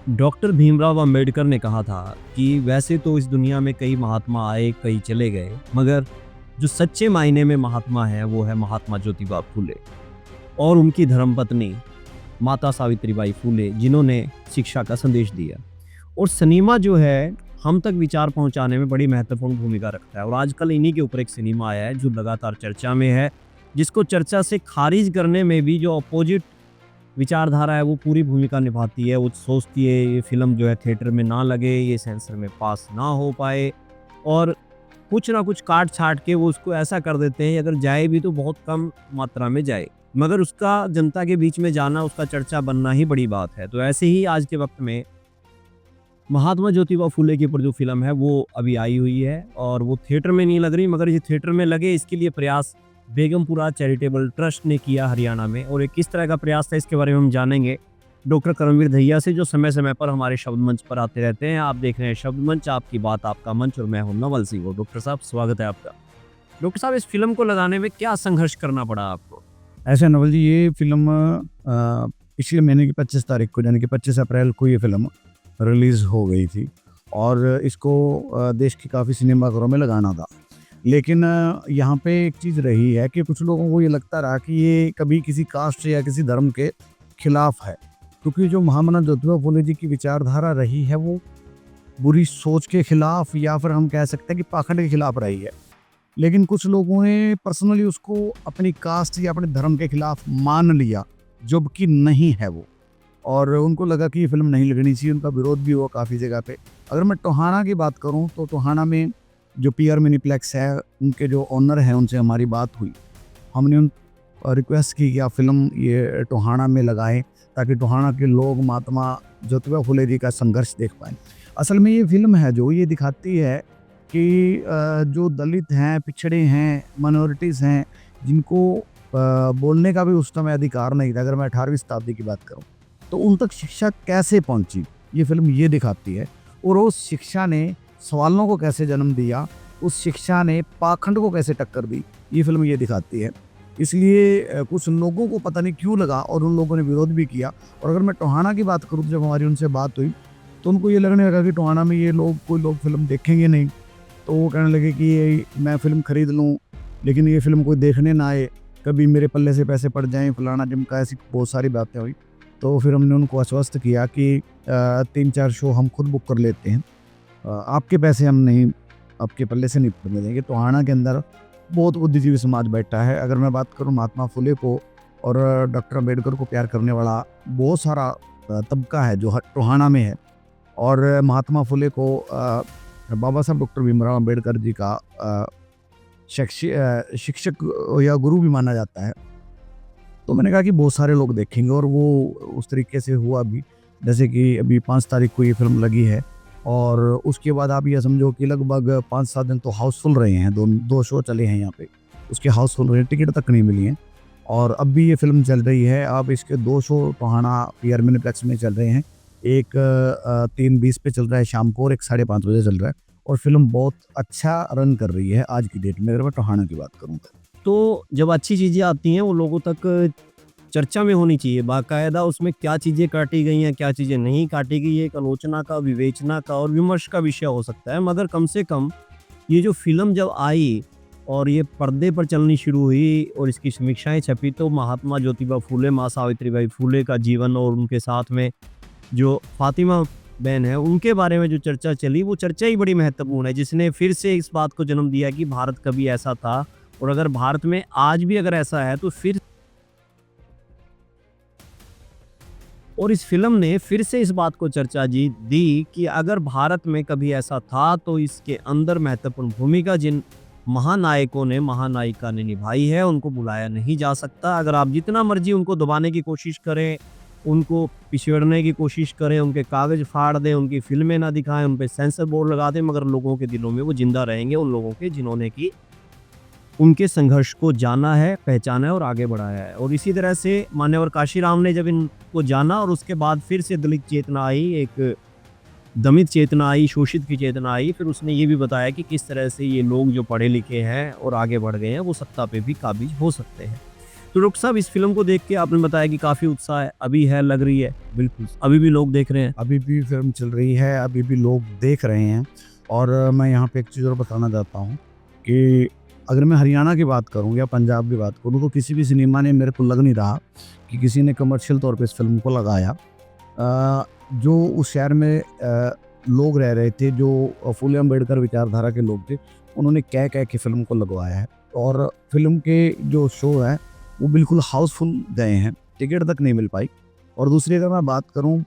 Doctor Bhimrao Ambedkar ने कहा था कि वैसे तो इस दुनिया में कई महात्मा आए, कई चले गए, मगर जो सच्चे मायने में महात्मा है वो है महात्मा ज्योतिबा फूले और उनकी धर्मपत्नी माता सावित्रीबाई फूले, जिन्होंने शिक्षा का संदेश दिया। और सिनेमा जो है हम तक विचार पहुंचाने में बड़ी महत्वपूर्ण भूमिका रखता है और आजकल इन्हीं के ऊपर एक सिनेमा आया है जो लगातार चर्चा में है, जिसको चर्चा से खारिज करने में भी जो अपोजिट विचारधारा है वो पूरी भूमिका निभाती है। वो सोचती है ये फ़िल्म जो है थिएटर में ना लगे, ये सेंसर में पास ना हो पाए और कुछ ना कुछ काट-छाँट के वो उसको ऐसा कर देते हैं, अगर जाए भी तो बहुत कम मात्रा में जाए। मगर उसका जनता के बीच में जाना, उसका चर्चा बनना ही बड़ी बात है। तो ऐसे ही आज के वक़्त में महात्मा ज्योतिबा फूले के ऊपर जो फ़िल्म है वो अभी आई हुई है और वो थिएटर में नहीं लग रही, मगर ये थिएटर में लगे इसके लिए प्रयास बेगमपुरा चैरिटेबल ट्रस्ट ने किया हरियाणा में। और ये किस तरह का प्रयास था इसके बारे में हम जानेंगे डॉक्टर करमवीर दहिया से, जो समय समय पर हमारे शब्द मंच पर आते रहते हैं। आप देख रहे हैं शब्द मंच, आपकी बात आपका मंच, और मैं हूं नवल सिंह। डॉक्टर साहब, स्वागत है आपका। डॉक्टर साहब, इस फिल्म को लगाने में क्या संघर्ष करना पड़ा आपको? ऐसे नवल जी, ये फिल्म पिछले महीने की 25 तारीख को, यानी कि 25 अप्रैल को ये फिल्म रिलीज़ हो गई थी और इसको देश की काफ़ी सिनेमाघरों में लगाना था। लेकिन यहाँ पे एक चीज़ रही है कि कुछ लोगों को ये लगता रहा कि ये कभी किसी कास्ट या किसी धर्म के खिलाफ है, क्योंकि जो महामना ज्योतिबा फूले जी की विचारधारा रही है वो बुरी सोच के खिलाफ, या फिर हम कह सकते हैं कि पाखंड के खिलाफ रही है। लेकिन कुछ लोगों ने पर्सनली उसको अपनी कास्ट या अपने धर्म के खिलाफ मान लिया, जबकि नहीं है वो, और उनको लगा कि ये फिल्म नहीं लगनी चाहिए। उनका विरोध भी हुआ काफ़ी जगह पे। अगर मैं टोहाना की बात करूं तो टोहाना में जो पीआर मिनीप्लेक्स है, उनके जो ओनर हैं उनसे हमारी बात हुई। हमने उन रिक्वेस्ट की कि आप फिल्म ये टोहाना में लगाएं ताकि टोहाना के लोग महात्मा ज्योतिबा फूले जी का संघर्ष देख पाएँ। असल में ये फिल्म है जो ये दिखाती है कि जो दलित हैं, पिछड़े हैं, माइनॉरिटीज़ हैं, जिनको बोलने का भी उस समय अधिकार नहीं था, अगर मैं 18वीं शताब्दी की बात करूं, तो उन तक शिक्षा कैसे पहुंची, ये फिल्म ये दिखाती है। और उस शिक्षा ने सवालों को कैसे जन्म दिया, उस शिक्षा ने पाखंड को कैसे टक्कर दी, ये फिल्म ये दिखाती है। इसलिए कुछ लोगों को पता नहीं क्यों लगा और उन लोगों ने विरोध भी किया। और अगर मैं टोहाना की बात करूँ तो जब हमारी उनसे बात हुई तो उनको ये लगने लगा कि टोहाना में ये लोग, कोई लोग फिल्म देखेंगे नहीं। तो वो कहने लगे कि ये मैं फ़िल्म ख़रीद लूँ लेकिन ये फ़िल्म कोई देखने ना आए, कभी मेरे पल्ले से पैसे पड़ जाएँ, फलाना ढिमका, ऐसी बहुत सारी बातें हुई। तो फिर हमने उनको आश्वस्त किया कि 3-4 शो हम खुद बुक कर लेते हैं, आपके पैसे हम नहीं, आपके पल्ले से नहीं पड़ने देंगे। टोहाना के अंदर बहुत बुद्धिजीवी समाज बैठा है। अगर मैं बात करूँ महात्मा फुले को और डॉक्टर अम्बेडकर को प्यार करने वाला बहुत सारा तबका है जो टोहाना में है। और महात्मा फुले को बाबा साहब डॉक्टर भीमराव अम्बेडकर जी का शिक्षक या गुरु भी माना जाता है। तो मैंने कहा कि बहुत सारे लोग देखेंगे और वो उस तरीके से हुआ भी। जैसे कि अभी 5 तारीख को ये फिल्म लगी है और उसके बाद आप ये समझो कि लगभग 5-7 दिन तो हाउसफुल रहे हैं। दो शो चले हैं यहाँ पे, उसके हाउसफुल रहे, टिकट तक नहीं मिली हैं। और अब भी ये फिल्म चल रही है। अब इसके 2 शो टोहाना पीआर मिनीप्लेक्स में चल रहे हैं। एक 3:20 पे चल रहा है शाम को और एक 5:30 बजे चल रहा है, और फिल्म बहुत अच्छा रन कर रही है आज की डेट में, अगर मैं टोहाना की बात करूँ तो। तो जब अच्छी चीज़ें आती हैं वो लोगों तक चर्चा में होनी चाहिए बाकायदा। उसमें क्या चीज़ें काटी गई हैं, क्या चीज़ें नहीं काटी गई है, एक आलोचना का, विवेचना का और विमर्श का विषय हो सकता है। मगर कम से कम ये जो फिल्म जब आई और ये पर्दे पर चलनी शुरू हुई और इसकी समीक्षाएं छपी, तो महात्मा ज्योतिबा फूले, माँ सावित्रीबाई फूले का जीवन और उनके साथ में जो फातिमा बहन है उनके बारे में जो चर्चा चली, वो चर्चा ही बड़ी महत्वपूर्ण है, जिसने फिर से इस बात को जन्म दिया कि भारत कभी ऐसा था और अगर भारत में आज भी अगर ऐसा है तो फिर, और इस फिल्म ने फिर से इस बात को चर्चा दी कि अगर भारत में कभी ऐसा था तो इसके अंदर महत्वपूर्ण भूमिका जिन महानायकों ने, महानायिका ने निभाई है, उनको बुलाया नहीं जा सकता। अगर आप जितना मर्जी उनको दबाने की कोशिश करें, उनको पिछड़ने की कोशिश करें, उनके कागज फाड़ दें, उनकी फिल्में ना दिखाएं, उन पे सेंसर बोर्ड लगा दें, मगर लोगों के दिलों में वो जिंदा रहेंगे, उन लोगों के जिन्होंने की उनके संघर्ष को जाना है, पहचाना है और आगे बढ़ाया है। और इसी तरह से मान्यवर काशीराम ने जब इनको जाना और उसके बाद फिर से दलित चेतना आई, एक दमित चेतना आई, शोषित की चेतना आई, फिर उसने ये भी बताया कि किस तरह से ये लोग जो पढ़े लिखे हैं और आगे बढ़ गए हैं वो सत्ता पे भी काबिज हो सकते हैं। तो डॉक्टर साहब इस फिल्म को देख के आपने बताया कि काफ़ी उत्साह है, अभी है, लग रही है, बिल्कुल अभी भी लोग देख रहे हैं। अभी भी फिल्म चल रही है, अभी भी लोग देख रहे हैं। और मैं यहाँ पे एक चीज़ और बताना चाहता हूँ कि अगर मैं हरियाणा की बात करूँ या पंजाब की बात करूँ, तो किसी भी सिनेमा ने, मेरे को लग नहीं रहा कि किसी ने कमर्शियल तौर पे इस फिल्म को लगाया। जो उस शहर में लोग रह रहे थे, जो फुले अम्बेडकर विचारधारा के लोग थे, उन्होंने कह कह के फिल्म को लगवाया है। और फिल्म के जो शो है वो बिल्कुल हाउसफुल गए हैं, टिकट तक नहीं मिल पाई। और दूसरी अगर मैं बात करूं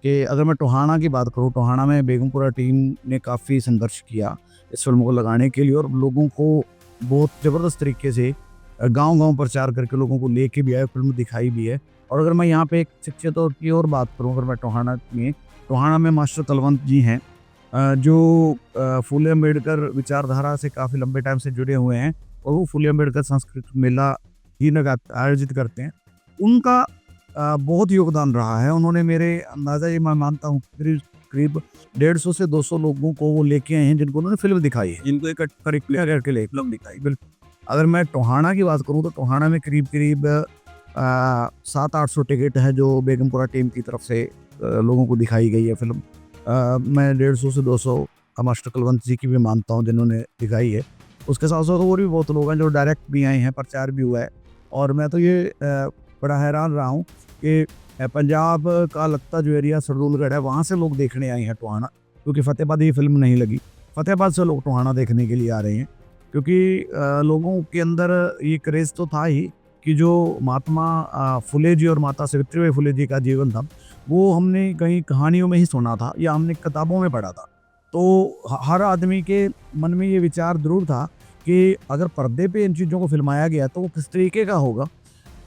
कि अगर मैं टोहाना की बात करूं, टोहाना में बेगमपुरा टीम ने काफ़ी संघर्ष किया इस फिल्म को लगाने के लिए, और लोगों को बहुत ज़बरदस्त तरीके से गांव-गांव प्रचार करके लोगों को लेके भी आए, फिल्म दिखाई भी है। और अगर मैं यहाँ पे एक शिक्षित तौर की और बात करूँ, अगर मैं टोहाना में मास्टर तलवंत जी हैं, जो फुले अम्बेडकर विचारधारा से काफ़ी लंबे टाइम से जुड़े हुए हैं, और वो फुले अम्बेडकर सांस्कृतिक मेला ही आयोजित करते हैं। उनका बहुत योगदान रहा है। उन्होंने, मेरे अंदाज़ा ये मैं मानता हूँ, करीब 150 से 200 लोगों को वो लेके आए हैं, जिनको उन्होंने फिल्म दिखाई है, जिनको एक करिकुलर करके ले फिल्म दिखाई। बिल्कुल। अगर मैं टोहाना की बात करूँ, तो टोहाना में करीब 700-800 टिकट है जो बेगमपुरा टीम की तरफ से लोगों को दिखाई गई है फिल्म। मैं 150 से 200 मास्टर तलवंत जी की भी मानता हूँ जिन्होंने दिखाई है। उसके साथ साथ और भी बहुत लोग हैं जो डायरेक्ट भी आए हैं, प्रचार भी हुआ है। और मैं तो ये बड़ा हैरान रहा हूँ कि पंजाब का लगता जो एरिया सरदूलगढ़ है, वहाँ से लोग देखने आए हैं टोहाना, क्योंकि फतेहाबाद ये फिल्म नहीं लगी। फतेहाबाद से लोग टोहाना देखने के लिए आ रहे हैं, क्योंकि लोगों के अंदर ये क्रेज़ तो था ही कि जो महात्मा फुले जी और माता सावित्रीबाई फुले जी का जीवन था, वो हमने कहीं कहानियों में ही सुना था या हमने किताबों में पढ़ा था। तो हर आदमी के मन में ये विचार ज़रूर था कि अगर पर्दे पे इन चीज़ों को फिल्माया गया तो वो किस तरीके का होगा,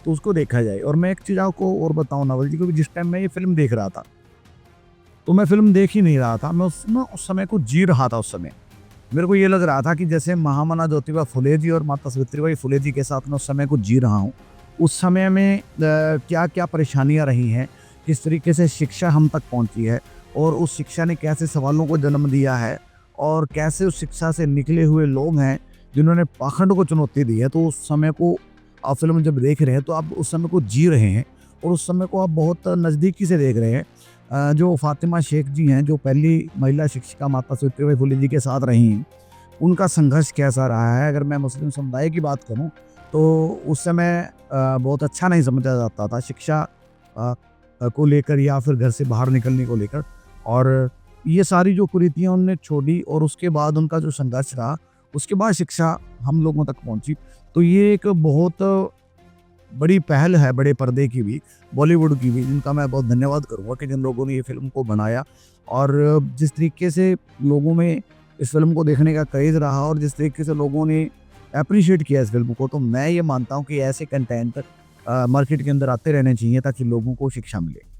तो उसको देखा जाए। और मैं एक चीज़ आपको और बताऊँ नावल जी, क्योंकि जिस टाइम मैं ये फिल्म देख रहा था, तो मैं फिल्म देख ही नहीं रहा था, मैं उस समय को जी रहा था। उस समय मेरे को ये लग रहा था कि जैसे महामना ज्योतिबा फुले जी और माता सावित्रीबाई फुले जी के साथ मैं उस समय को जी रहा हूँ। उस समय में क्या क्या परेशानियाँ रही हैं, किस तरीके से शिक्षा हम तक पहुँची है, और उस शिक्षा ने कैसे सवालों को जन्म दिया है, और कैसे उस शिक्षा से निकले हुए लोग हैं जिन्होंने पाखंड को चुनौती दी है। तो उस समय को आप फिल्म जब देख रहे हैं, तो आप उस समय को जी रहे हैं, और उस समय को आप बहुत नज़दीकी से देख रहे हैं। जो फातिमा शेख जी हैं, जो पहली महिला शिक्षिका माता सावित्रीबाई फुले जी के साथ रही हैं, उनका संघर्ष कैसा रहा है। अगर मैं मुस्लिम समुदाय की बात करूं, तो उस समय बहुत अच्छा नहीं समझा जाता था शिक्षा को लेकर, या फिर घर से बाहर निकलने को लेकर। और ये सारी जो कुरीतियाँ उन्होंने छोड़ी, और उसके बाद उनका जो संघर्ष रहा, उसके बाद शिक्षा हम लोगों तक पहुंची। तो ये एक बहुत बड़ी पहल है, बड़े पर्दे की भी, बॉलीवुड की भी, जिनका मैं बहुत धन्यवाद करूँगा कि जिन लोगों ने ये फिल्म को बनाया। और जिस तरीके से लोगों में इस फिल्म को देखने का क्रेज़ रहा, और जिस तरीके से लोगों ने अप्रिशिएट किया इस फिल्म को, तो मैं ये मानता हूँ कि ऐसे कंटेंट मार्केट के अंदर आते रहने चाहिए, ताकि लोगों को शिक्षा मिले।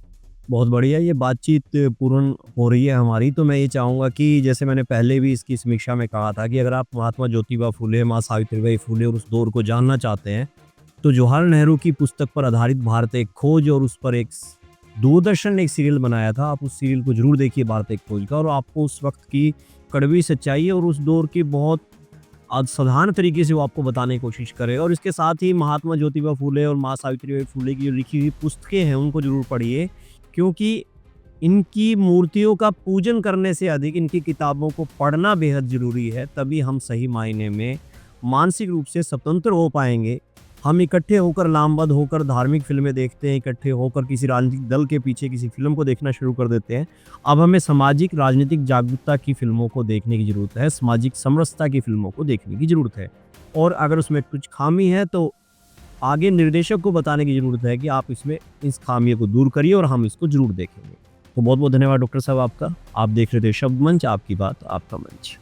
बहुत बढ़िया, ये बातचीत पूर्ण हो रही है हमारी। तो मैं ये चाहूँगा कि जैसे मैंने पहले भी इसकी समीक्षा में कहा था कि अगर आप महात्मा ज्योतिबा फुले, माँ सावित्रीबाई फुले और उस दौर को जानना चाहते हैं, तो जवाहरलाल नेहरू की पुस्तक पर आधारित भारत एक खोज, और उस पर एक दूरदर्शन ने एक सीरियल बनाया था, आप उस सीरियल को जरूर देखिए, भारत एक खोज का, और आपको उस वक्त की कड़वी सच्चाई और उस दौर की बहुत साधारण तरीके से वो आपको बताने की कोशिश करेगा। और इसके साथ ही महात्मा ज्योतिबा फुले और माँ सावित्रीबाई फुले की जो लिखी हुई पुस्तकें हैं, उनको जरूर पढ़िए, क्योंकि इनकी मूर्तियों का पूजन करने से अधिक इनकी किताबों को पढ़ना बेहद ज़रूरी है। तभी हम सही मायने में मानसिक रूप से स्वतंत्र हो पाएंगे। हम इकट्ठे होकर, लामबद्ध होकर धार्मिक फिल्में देखते हैं, इकट्ठे होकर किसी राजनीतिक दल के पीछे किसी फिल्म को देखना शुरू कर देते हैं। अब हमें सामाजिक राजनीतिक जागरूकता की फिल्मों को देखने की ज़रूरत है, सामाजिक समरसता की फिल्मों को देखने की ज़रूरत है। और अगर उसमें कुछ खामी है, तो आगे निर्देशक को बताने की ज़रूरत है कि आप इसमें इस खामियों को दूर करिए, और हम इसको ज़रूर देखेंगे। तो बहुत बहुत धन्यवाद डॉक्टर साहब आपका। आप देख रहे थे शब्द मंच, आपकी बात आपका मंच।